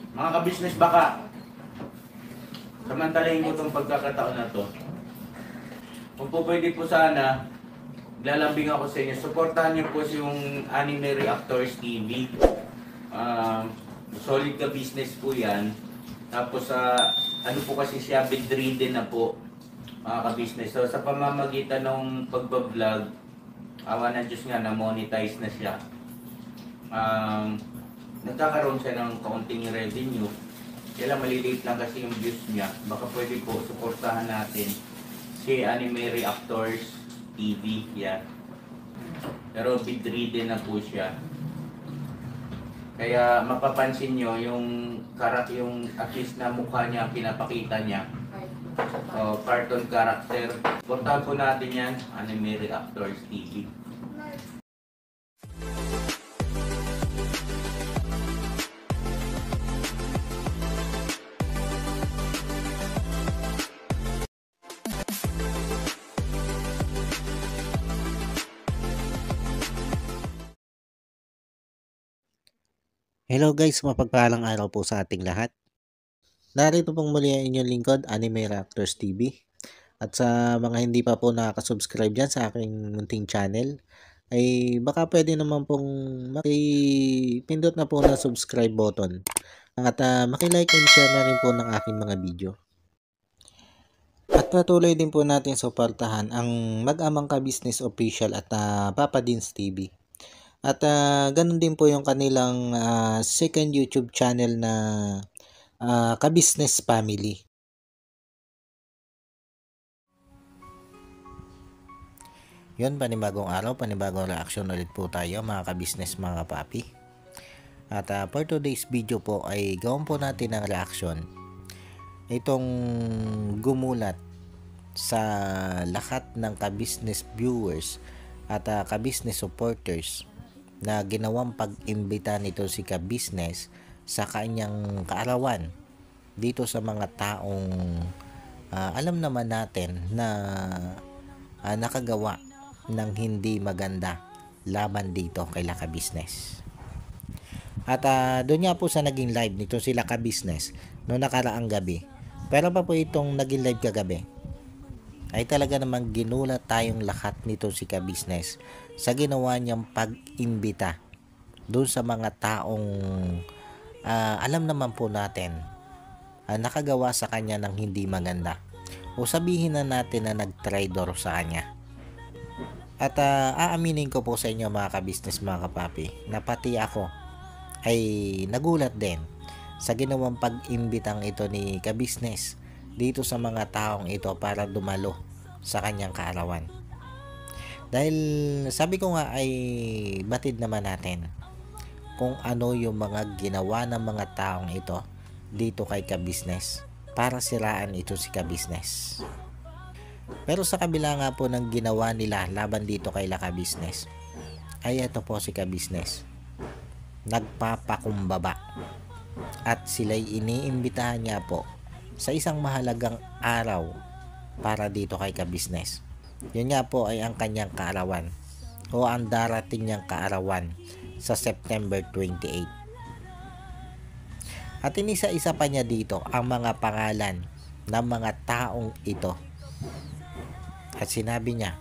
Mga ka-business, baka samantalahin ko itong pagkakataon na to. Kung po pwede po sana, lalambing ako sa inyo. Supportahan niyo po yung Anime Reactors TV. Solid ka business po yan. Tapos ano po kasi siya, bedridden na po, mga ka-business. So sa pamamagitan ng pagbablog, awa ng Diyos nga, na-monetize na siya. Nagkakaroon siya ng kaunting revenue. Kaya maliliit lang kasi yung views niya. Baka pwede po suportahan natin si Anime Reactors TV. Yan. Pero bedridden na po siya. Kaya mapapansin nyo yung at least na mukha niya, pinapakita niya. Cartoon character. Suportahan po natin yan, Anime Reactors TV. Hello guys, mapagpalang araw po sa ating lahat. Narito pong muli ang inyong lingkod, Anime Reactors TV. At sa mga hindi pa po nakaka-subscribe dyan sa aking munting channel, ay baka pwede naman pong makipindot na po na subscribe button. At makilike and share na rin po ng aking mga video. At patuloy din po natin suportahan ang Mag-amang Ka-Business Official at Papa Dins TV. At ganun din po yung kanilang second YouTube channel na Ka-Business Family. Yun, panibagong araw, panibagong reaction ulit po tayo mga ka-business, mga kapapi. At for today's video po ay gawin po natin ang reaction itong gumulat sa lahat ng ka-business viewers at ka-business supporters na ginawang pag-imbita nito si ka-business sa kanyang kaarawan dito sa mga taong alam naman natin na nakagawa ng hindi maganda laban dito kay ka-business. At doon nga po sa naging live nito sila ka-business noong nakaraang gabi. Pero pa po itong naging live kagabi ay talaga namang ginulat tayong lahat nito si ka-business sa ginawa niyang pag-imbita doon sa mga taong alam naman po natin nakagawa sa kanya ng hindi maganda, o sabihin na natin na nag-traitor sa kanya. At aaminin ko po sa inyo mga ka-business, mga kapapi, na pati ako ay nagulat din sa ginawang pag-imbitang ito ni ka-business dito sa mga taong ito para dumalo sa kanyang kaarawan. Dahil sabi ko nga ay batid naman natin kung ano yung mga ginawa ng mga taong ito dito kay ka-business para siraan ito si ka-business. Pero sa kabila nga po ng ginawa nila laban dito kay ka-business ay ito po si ka-business nagpapakumbaba at sila'y iniimbitahan niya po sa isang mahalagang araw para dito kay ka-business. Yun nga po ay ang kanyang kaarawan o ang darating niyang kaarawan sa September 28. At inisa-isa pa niya dito ang mga pangalan ng mga taong ito. At sinabi niya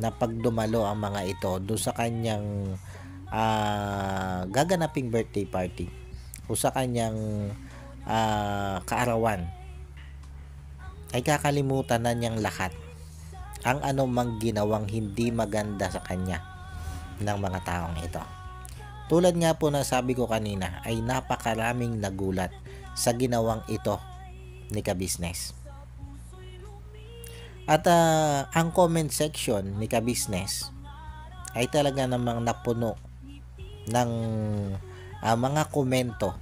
na pag dumalo ang mga ito doon sa kanyang gaganaping birthday party o sa kanyang kaarawan ay kakalimutan na niyang lahat ang anumang ginawang hindi maganda sa kanya ng mga taong ito. Tulad nga po na sabi ko kanina ay napakaraming nagulat sa ginawang ito ni ka-business. At ang comment section ni ka-business ay talaga namang napuno ng mga komento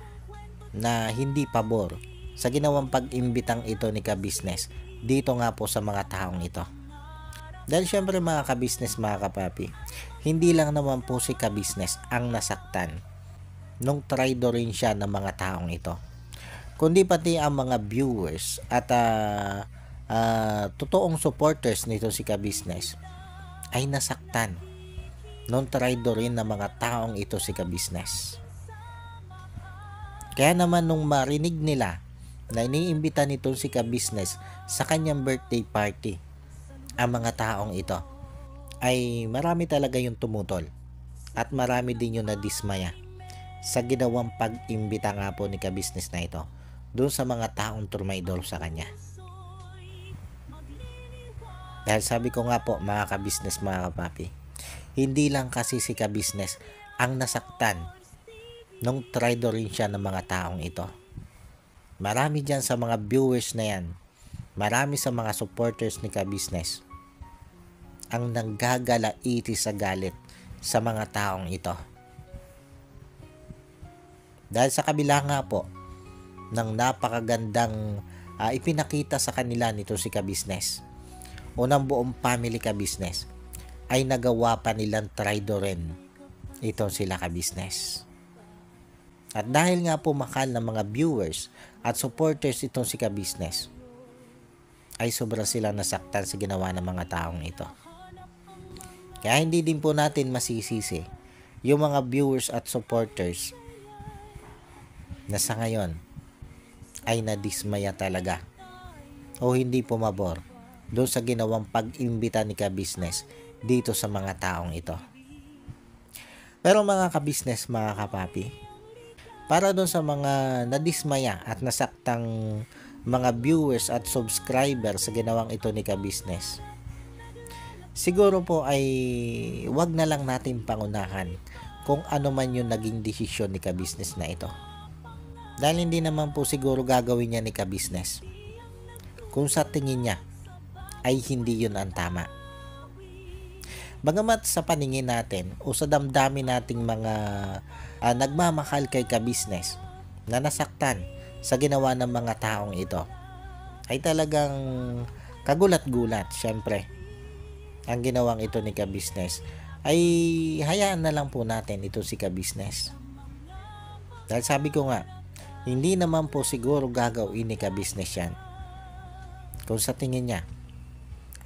na hindi pabor sa ginawang pag-imbitang ito ni ka-business dito nga po sa mga taong ito. Dahil syempre mga ka-business, mga kapapi, hindi lang naman po si ka-business ang nasaktan nung traitor rin siya ng mga taong ito, kundi pati ang mga viewers at totoong supporters nito si ka-business ay nasaktan nung traitor rin ng mga taong ito si ka-business. Kaya naman nung marinig nila na iniimbita nito si ka-business sa kanyang birthday party, ang mga taong ito, ay marami talaga yung tumutol at marami din yung nadismaya sa ginawang pag-imbita nga po ni ka-business na ito doon sa mga taong trumaydor sa kanya. Dahil sabi ko nga po mga ka-business, mga kapapi, hindi lang kasi si ka-business ang nasaktan nung traidor rin siya ng mga taong ito. Marami dyan sa mga viewers na yan, marami sa mga supporters ni ka-business ang nanggagalaiti sa galit sa mga taong ito. Dahil sa kabila nga po ng napakagandang ipinakita sa kanila nito si ka-business, unang buong family ka-business, ay nagawa pa nilang traidorin ito sila ka-business. At dahil nga po mahal ng mga viewers at supporters itong si ka-business, ay sobra silang nasaktan sa ginawa ng mga taong ito. Kaya hindi din po natin masisisi yung mga viewers at supporters na sa ngayon ay nadismaya talaga o hindi pumabor doon sa ginawang pag-imbita ni ka-business dito sa mga taong ito. Pero mga ka-business, mga kapapi, para doon sa mga nadismaya at nasaktang mga viewers at subscribers sa ginawang ito ni ka-business, siguro po ay wag na lang natin pangunahan kung ano man yung naging desisyon ni ka-business na ito. Dahil hindi naman po siguro gagawin niya ni ka-business kung sa tingin niya ay hindi yun ang tama. Bagamat sa paningin natin o sa damdamin nating mga nagmamahal kay ka-business na nasaktan sa ginawa ng mga taong ito, ay talagang kagulat-gulat. Syempre, ang ginawang ito ni ka-business ay hayaan na lang po natin ito si ka-business. Dahil sabi ko nga, hindi naman po siguro gagawin ni ka-business yan kung sa tingin niya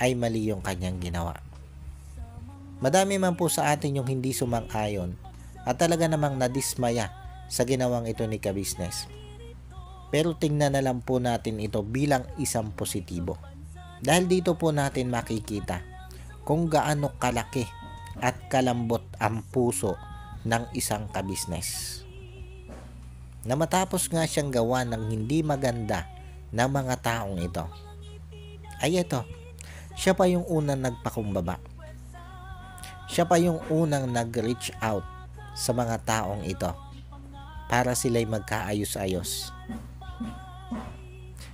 ay mali yung kanyang ginawa. Madami man po sa atin yung hindi sumang-ayon at talaga namang nadismaya sa ginawang ito ni ka-business. Pero tingnan na lang po natin ito bilang isang positibo. Dahil dito po natin makikita kung gaano kalaki at kalambot ang puso ng isang ka-business. Na matapos nga siyang gawa ng hindi maganda na mga taong ito, ay ito, siya pa yung unang nagpakumbaba. Siya pa yung unang nag-reach out sa mga taong ito para sila'y magkaayos-ayos.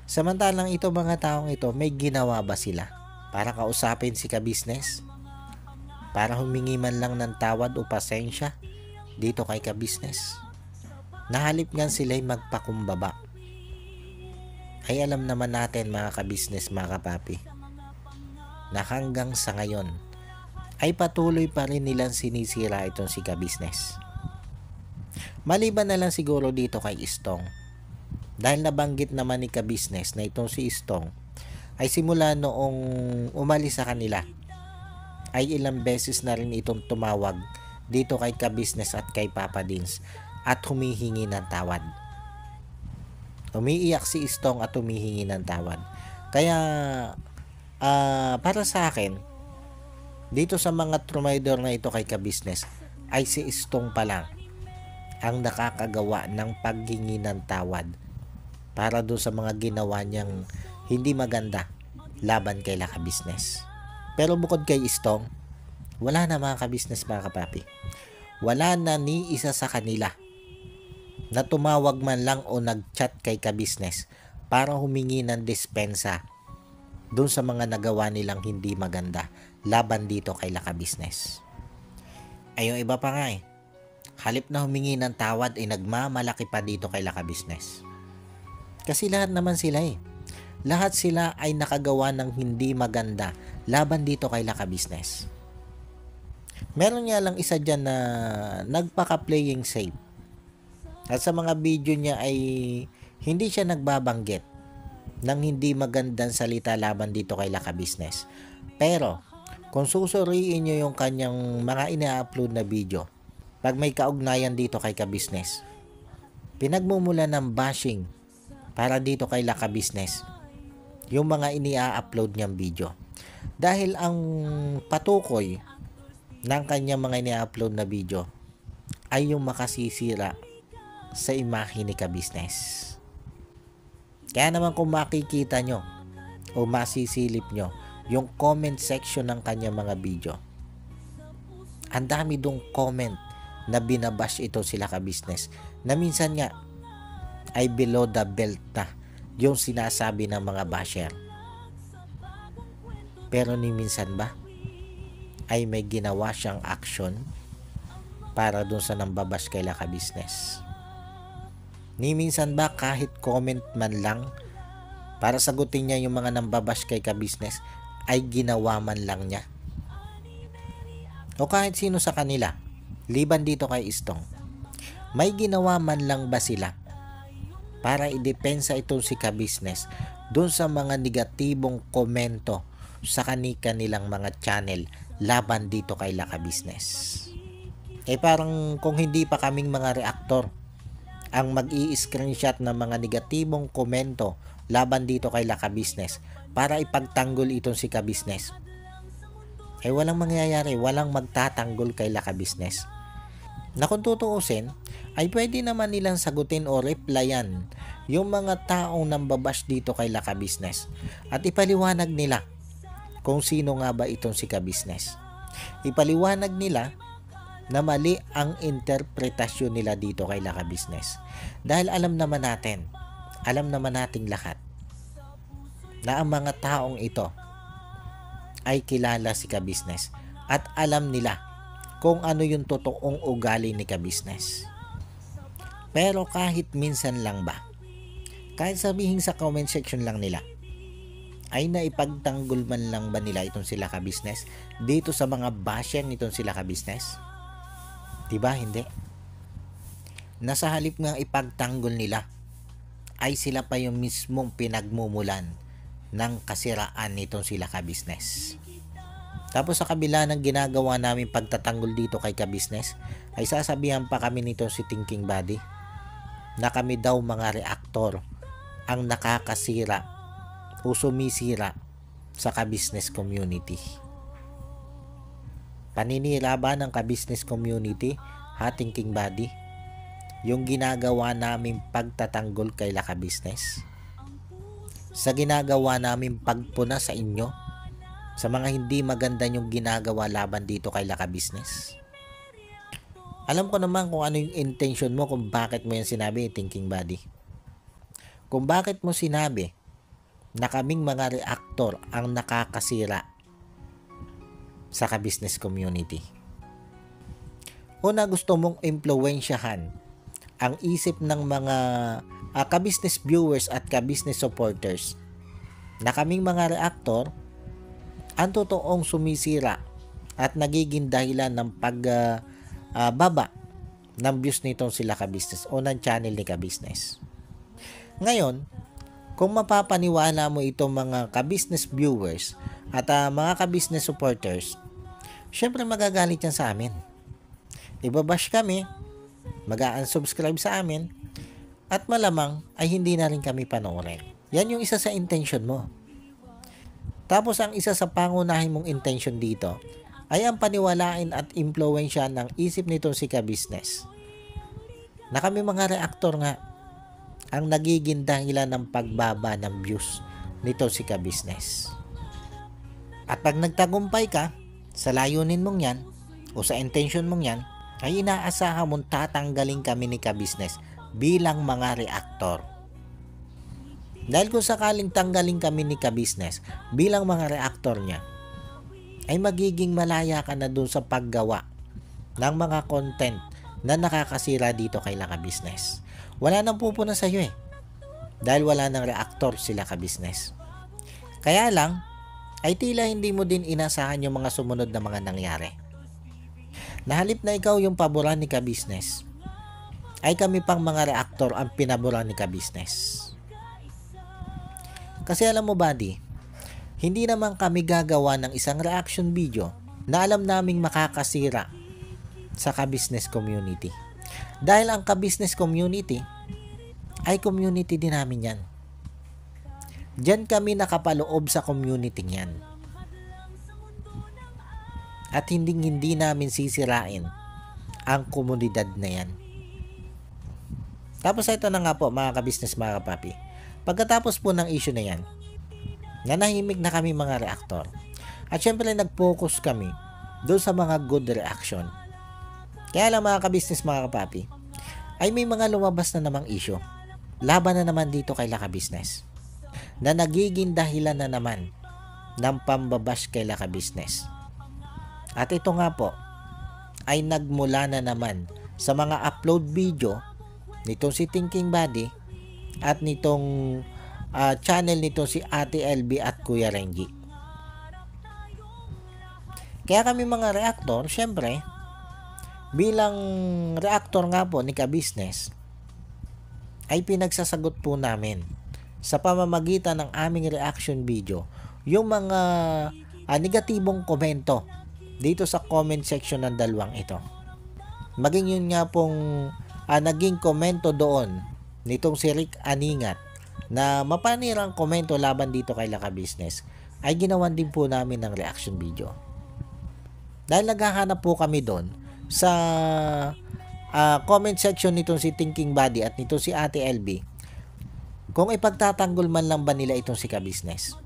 Samantalang ito mga taong ito, may ginawa ba sila para kausapin si ka-business? Para humingi man lang ng tawad o pasensya dito kay ka-business? Nahalip nga sila'y magpakumbaba. Ay alam naman natin mga ka-business, mga kapapi, na hanggang sa ngayon ay patuloy pa rin nilang sinisira itong si ka-business. Maliban na lang siguro dito kay Istong, dahil nabanggit naman ni ka-business na itong si Istong ay simula noong umalis sa kanila ay ilang beses na rin itong tumawag dito kay ka-business at kay Papa Dins at humihingi ng tawad. Umiiyak si Istong at humihingi ng tawad. Kaya para sa akin, dito sa mga trumaydor na ito kay ka-business, ay si Istong pa lang ang nakakagawa ng paghingi ng tawad para doon sa mga ginawa niyang hindi maganda laban kay ka-business. Pero bukod kay Istong, wala na mga ka-business, mga kapapi. Wala na ni isa sa kanila na tumawag man lang o nag-chat kay ka-business para humingi ng dispensa doon sa mga nagawa nilang hindi maganda laban dito kay ka-business. Ay yung iba pa nga halip na humingi ng tawad ay nagmamalaki pa dito kay ka-business. Kasi lahat naman sila lahat sila ay nakagawa ng hindi maganda laban dito kay ka-business. Meron nga lang isa dyan na nagpaka-playing safe. At sa mga video niya ay hindi siya nagbabanggit ng hindi magandang salita laban dito kay ka-business. Pero kung susuriin nyo yung kanyang mga ina-upload na video, pag may kaugnayan dito kay ka-business, pinagmumula ng bashing para dito kay Laka Business yung mga inia-upload niyang video. Dahil ang patukoy ng kanyang mga inia-upload na video ay yung makasisira sa imahe ni Ka-Business. Kaya naman kung makikita nyo o masisilip nyo yung comment section ng kanyang mga video, ang dami dong comment na binabash ito sila Ka-Business, na minsan nga ay below the belt na yung sinasabi ng mga basher. Pero ni minsan ba ay may ginawa siyang action para dun sa nambabash kay Ka-Business? Ni minsan ba kahit comment man lang para sagutin niya yung mga nambabash kay Ka-Business ay ginawa man lang niya? O kahit sino sa kanila, liban dito kay Istong, may ginawa man lang ba sila para idepensa itong si Ka-Business dun sa mga negatibong komento sa kanilang mga channel laban dito kay Ka-Business? Parang kung hindi pa kaming mga reaktor ang mag-i-screenshot ng mga negatibong komento laban dito kay Ka-Business para ipagtanggol itong si Ka-Business, walang mangyayari, walang magtatanggol kay Ka-Business. Na kung tutuusin, ay pwede naman nilang sagutin o replyan yung mga taong nambabash dito kay Ka-Business at ipaliwanag nila kung sino nga ba itong si Ka-Business. Ipaliwanag nila na mali ang interpretasyon nila dito kay Ka-Business. Dahil alam naman nating lahat na ang mga taong ito ay kilala si Ka-Business at alam nila kung ano yung totoong ugali ni Ka-Business. Pero kahit minsan lang ba, kahit sabihin sa comment section lang nila, ay naipagtanggol man lang ba nila itong sila Ka-Business dito sa mga basher nitong sila Ka-Business? Diba hindi? Nasa halip nga ipagtanggol nila, ay sila pa yung mismong pinagmumulan ng kasiraan nitong sila Ka-Business. Tapos sa kabila ng ginagawa namin pagtatanggol dito kay Ka-Business, ay sasabihan pa kami nito si Thinking Buddy na kami daw mga reaktor ang nakakasira o sumisira sa Ka-Business community. Paninira ba ng Ka-Business community, Thinking Buddy, yung ginagawa namin pagtatanggol kay Ka-Business? Sa ginagawa namin pagpuna sa inyo sa mga hindi maganda yung ginagawa laban dito kay Ka-Business? Alam ko naman kung ano yung intention mo kung bakit mo yan sinabi, Thinking Buddy. Kung bakit mo sinabi na kaming mga reaktor ang nakakasira sa Ka-Business community. Una, gusto mong impluwensyahan ang isip ng mga Ka-Business viewers at Ka-Business supporters na kaming mga reaktor ang totoong sumisira at nagiging dahilan ng pagbaba ng views nitong sila Ka-Business o ng channel ni Ka-Business. Ngayon, kung mapapaniwala mo itong mga Ka-Business viewers at mga Ka-Business supporters, syempre magagalit yan sa amin. Ibabash kami, mag-unsubscribe sa amin, at malamang ay hindi na rin kami panoorin. Yan yung isa sa intention mo. Tapos ang isa sa pangunahin mong intention dito ay ang paniwalain at impluwensya ng isip nitong si Ka-Business na kami mga reaktor nga ang nagiging dahilan ng pagbaba ng views nito si Ka-Business. At pag nagtagumpay ka sa layunin mong yan o sa intention mong yan, ay inaasahan mong tatanggalin kami ni Ka-Business bilang mga reaktor. Dahil kung sakaling tanggalin kami ni Ka-Business bilang mga reaktor niya, ay magiging malaya ka na dun sa paggawa ng mga content na nakakasira dito kay Ka-Business. Wala nang pupuna sa iyo dahil wala nang reaktor sila Ka-Business. Kaya lang, ay tila hindi mo din inasahan yung mga sumunod na mga nangyari. Na halip na ikaw yung paboran ni Ka-Business, ay kami pang mga reaktor ang pinaboran ni Ka-Business. Kasi alam mo buddy, hindi naman kami gagawa ng isang reaction video na alam naming makakasira sa Ka-Business community. Dahil ang Ka-Business community ay community din namin yan. Diyan kami nakapaloob sa community yan. At hindi namin sisirain ang komunidad na yan. Tapos ito na nga po mga ka-business, mga kapapi. Pagkatapos po ng issue na yan, nanahimik na kami mga reactor. At syempre nag-focus kami doon sa mga good reaction. Kaya lang mga ka-business, mga kapapi, ay may mga lumabas na namang issue. Laban na naman dito kay Laka Business, na nagiging dahilan na naman ng pambabash kay Laka Business. At ito nga po ay nagmula na naman sa mga upload video nitong si Thinking Buddy at nitong channel nitong si Ate LB at Kuya Renji. Kaya kami mga reactor, syempre, bilang reactor nga po ni Ka-Business, ay pinagsasagot po namin sa pamamagitan ng aming reaction video yung mga negatibong komento dito sa comment section ng dalawang ito. Maging yun nga pong naging komento doon nitong si Rick Aningat na mapanirang komento laban dito kay Laka Business, ay ginawan din po namin ng reaction video. Dahil naghahanap po kami doon sa comment section nitong si Thinking Buddy at nitong si Ate LB kung ipagtatanggol man lang ba nila itong si Ka-Business.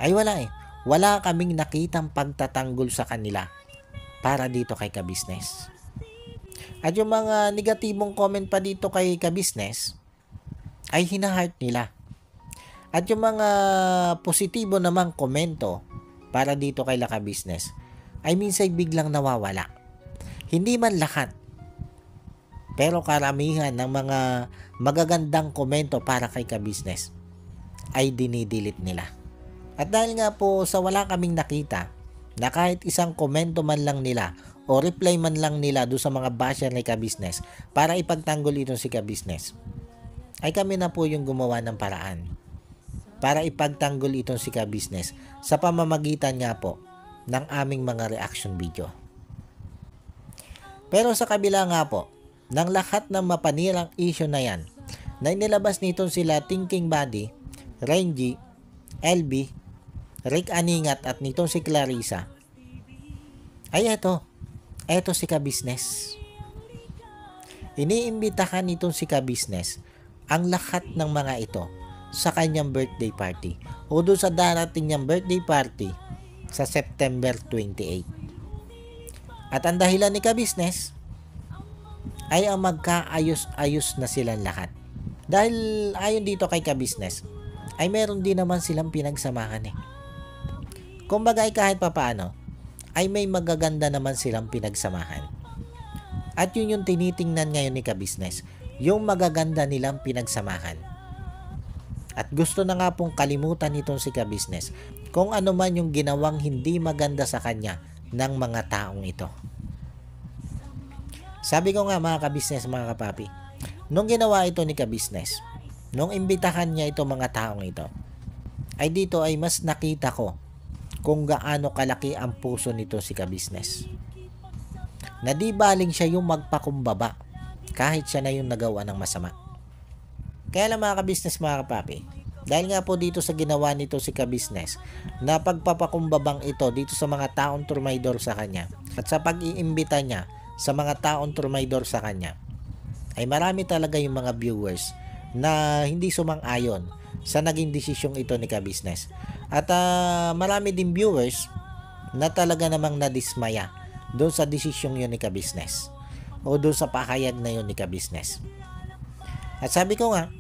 Ay wala eh. Wala kaming nakitang pagtatanggol sa kanila para dito kay Ka-Business. At yung mga negatibong comment pa dito kay Ka-Business ay hina-heart nila. At yung mga positibo namang komento para dito kay Laka Business ay minsan biglang nawawala. Hindi man lahat, pero karamihan ng mga magagandang komento para kay Ka-Business ay dinidelete nila. At dahil nga po sa wala kaming nakita na kahit isang komento man lang nila o reply man lang nila doon sa mga basher ni Ka-Business para ipagtanggol itong si Ka-Business, ay kami na po yung gumawa ng paraan para ipagtanggol itong si Ka-Business sa pamamagitan nga po ng aming mga reaction video. Pero sa kabila nga po ng lahat ng mapanirang issue na yan na inilabas nitong sila Thinking Buddy, Renji, LB, Rick Aningat at nitong si Clarissa, ay eto si Ka-Business. Iniimbitahan nitong si Ka-Business ang lahat ng mga ito sa kanyang birthday party o doon sa darating niyang birthday party sa September 28. At ang dahilan ni Ka-Business ay ang magkaayos-ayos na silang lahat. Dahil ayon dito kay Ka-Business ay meron din naman silang pinagsamahan eh. Kumbaga ay kahit papaano ay may magaganda naman silang pinagsamahan. At yun yung tinitingnan ngayon ni Ka-Business, yung magaganda nilang pinagsamahan. At gusto na nga pong kalimutan nitong si Ka-Business kung ano man yung ginawang hindi maganda sa kanya ng mga taong ito. Sabi ko nga mga Ka-Business, mga kapapi, nung ginawa ito ni Ka-Business, nung imbitahan niya ito mga taong ito, ay dito ay mas nakita ko kung gaano kalaki ang puso nito si Ka-Business. Na di baling siya yung magpakumbaba kahit siya na yung nagawa ng masama. Kaya lang mga Ka-Business, mga kapapi, dahil nga po dito sa ginawa nito si Ka-Business na pagpapakumbabang ito dito sa mga taong trumaydor sa kanya at sa pag-iimbita niya sa mga taong trumaydor sa kanya, ay marami talaga yung mga viewers na hindi sumang-ayon sa naging desisyong ito ni Ka-Business. At marami din viewers na talaga namang nadismaya doon sa desisyong yun ni Ka-Business o doon sa pakayag na yun ni Ka-Business. At sabi ko nga,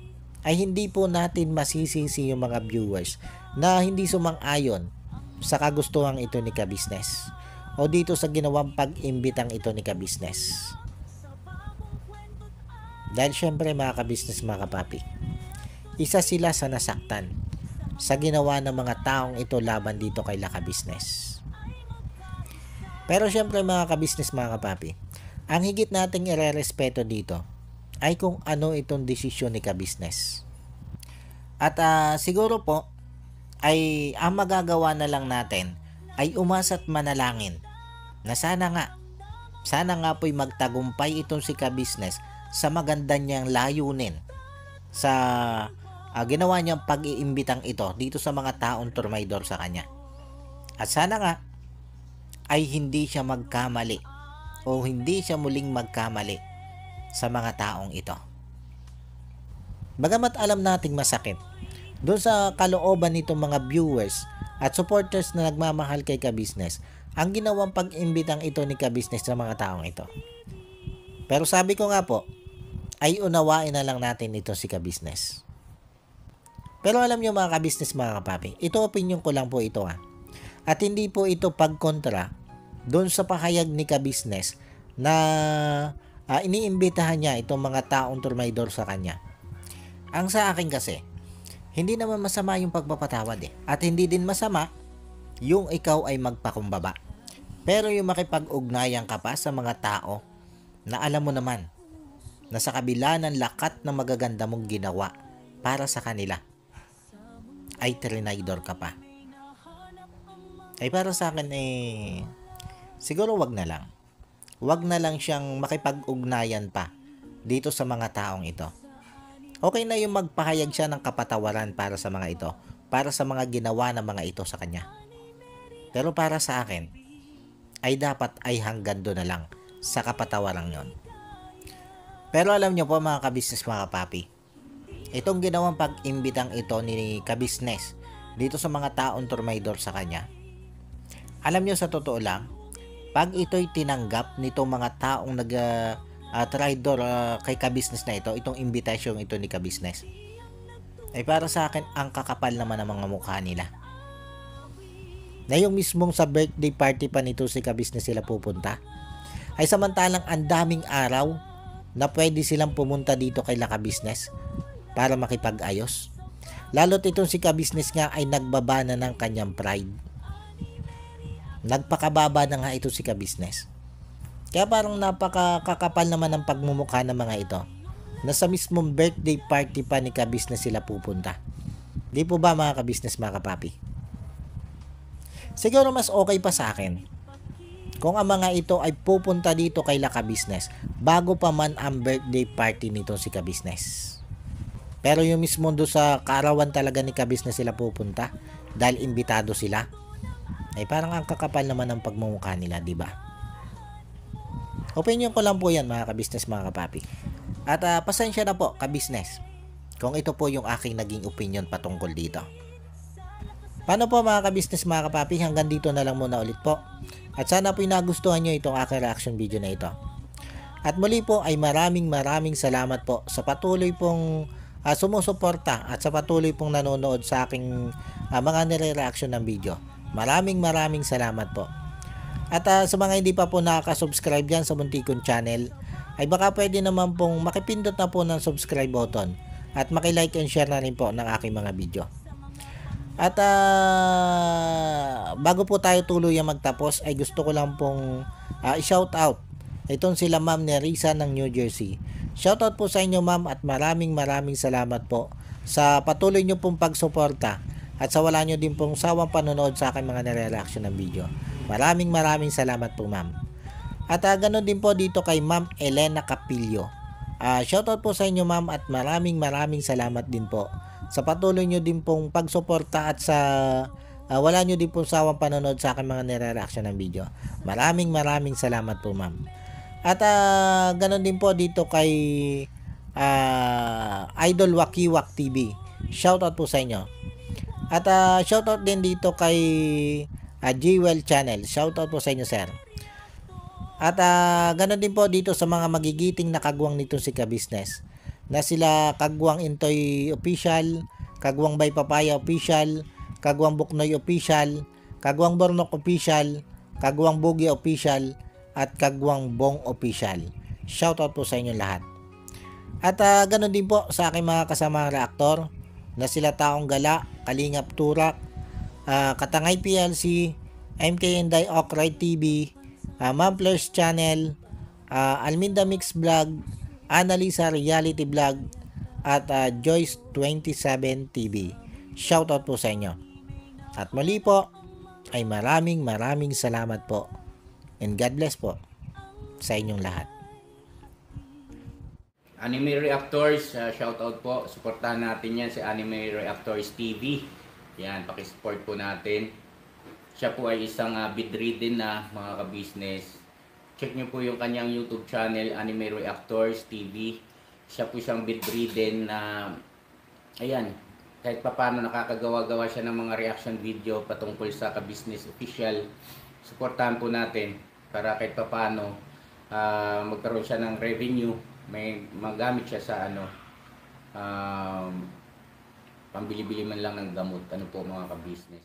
ay hindi po natin masisisi yung mga viewers na hindi sumang-ayon sa kagustuhan ito ni Ka-Business o dito sa ginawang pag-imbitang ito ni Ka-Business. Dahil syempre mga Ka-Business, mga kapapi, isa sila sa nasaktan sa ginawa ng mga taong ito laban dito kay Laka Business. Pero syempre mga Ka-Business, mga kapapi, ang higit nating irerespeto dito ay kung ano itong desisyon ni Ka-Business. At siguro po ay ang magagawa na lang natin ay umasa at manalangin na sana nga po'y magtagumpay itong si Ka-Business sa maganda niyang layunin sa ginawa niyang pag-iimbitang ito dito sa mga taong turmaydor sa kanya. At sana nga ay hindi siya magkamali o hindi siya muling magkamali sa mga taong ito. Bagamat alam nating masakit, doon sa kalooban nitong mga viewers at supporters na nagmamahal kay Ka-Business, ang ginawang pag-imbitang ito ni Ka-Business sa mga taong ito. Pero sabi ko nga po, ay unawain na lang natin ito si Ka-Business. Pero alam nyo mga Ka-Business, mga kapapi, ito opinion ko lang po ito At hindi po ito pagkontra doon sa pahayag ni Ka-Business na iniimbitahan niya itong mga taong turmaydor sa kanya. Ang sa akin kasi, hindi naman masama yung pagpapatawad At hindi din masama yung ikaw ay magpakumbaba. Pero yung makipag-ugnayan ka pa sa mga tao na alam mo naman na sa kabila ng lakat na magaganda mong ginawa para sa kanila, ay trinaydor ka pa. Ay para sa akin siguro wag na lang. Wag na lang siyang makipag-ugnayan pa dito sa mga taong ito. Okay na yung magpahayag siya ng kapatawaran para sa mga ito, para sa mga ginawa ng mga ito sa kanya. Pero para sa akin, ay dapat ay hanggang doon na lang sa kapatawaran yon. Pero alam nyo po mga Ka-Business, mga kapapi, itong ginawang pag-imbitang ito ni Ka-Business dito sa mga taong turmaydor sa kanya, alam nyo sa totoo lang, pag ito'y tinanggap nitong mga taong traidor kay Ka-Business na ito, itong imbitasyon ito ni Ka-Business, ay para sa akin ang kakapal naman ng mga mukha nila. Na yung mismong sa birthday party pa nito si Ka-Business sila pupunta, ay samantalang ang daming araw na pwede silang pumunta dito kay Ka-Business para makipag-ayos. Lalo't itong si Ka-Business nga ay nagbaba na ng kanyang pride. Nagpakababa na nga ito si Ka-Business. Kaya parang napakakapal naman ang pagmumukha ng mga ito na sa mismong birthday party pa ni Ka-Business sila pupunta. Di po ba mga Ka-Business, mga kapapi? Siguro mas okay pa sa akin kung ang mga ito ay pupunta dito kay Ka-Business bago pa man ang birthday party nito si Ka-Business. Pero yung mismo doon sa kaarawan talaga ni Ka-Business sila pupunta dahil imbitado sila, ay parang ang kakapal naman ng pagmumukha nila, di ba? Opinion ko lang po yan mga Ka-Business, mga kapapi. At pasensya na po Ka-Business kung ito po yung aking naging opinion patungkol dito. Paano po mga Ka-Business, mga kapapi, hanggang dito na lang muna ulit po. At sana po nagustuhan nyo itong aking reaction video na ito. At muli po ay maraming salamat po sa patuloy pong sumusuporta at sa patuloy pong nanonood sa aking mga nire-reaction ng video. Maraming salamat po. At sa mga hindi pa po nakaka-subscribe dyan sa munti kong channel, ay baka pwede naman pong makipindot na po ng subscribe button at makilike and share na rin po ng aking mga video. At bago po tayo tuluyang magtapos, ay gusto ko lang pong i-shout out itong sila Ma'am Nerissa ng New Jersey. Shoutout po sa inyo ma'am at maraming salamat po sa patuloy nyo pong pagsuporta at sa wala nyo din pong sawang panonood sa aking mga nire-reaction ng video. Maraming salamat po ma'am. At ganoon din po dito kay Ma'am Elena Capillo. Shoutout po sa inyo ma'am at maraming salamat din po sa patuloy nyo din pong pagsuporta at sa wala nyo din pong sawang panonood sa aking mga nire-reaction ng video. Maraming salamat po ma'am. At ganoon din po dito kay Idol Wakiwak TV. Shoutout po sa inyo. At shoutout din dito kay Jewel Channel. Shoutout po sa inyo sir. At ganoon din po dito sa mga magigiting na kagwang nito si Ka-Business na sila Kagwang Intoy Official, Kagwang Bay Papaya Official, Kagwang Buknoy Official, Kagwang Bornok Official, Kagwang Bugi Official, at Kagwang Bong Official. Shoutout po sa inyo lahat. At ganoon din po sa aking mga kasamang reaktor na sila Taong Gala, Kalingap Turak, Katangay PLC, MK Inday Okray TV, Mamplers Channel, Alminda Mix Vlog, Annalisa Reality Vlog, at Joyce 27 TV. Shoutout po sa inyo. At muli po ay maraming salamat po. And God bless po sa inyong lahat. Anime Reactors, shoutout po. Suportahan natin yan si Anime Reactors TV. Yan, pakisupport po natin. Siya po ay isang bedridden na mga ka-business. Check nyo po yung kanyang YouTube channel, Anime Reactors TV. Siya po isang bedridden na, ayan, kahit papano nakakagawa-gawa siya ng mga reaction video patungkol sa ka-business official. Suportahan po natin para kahit papano magkaroon siya ng revenue, may magamit siya sa pambili-bili man lang ng gamot, ano po mga ka-business.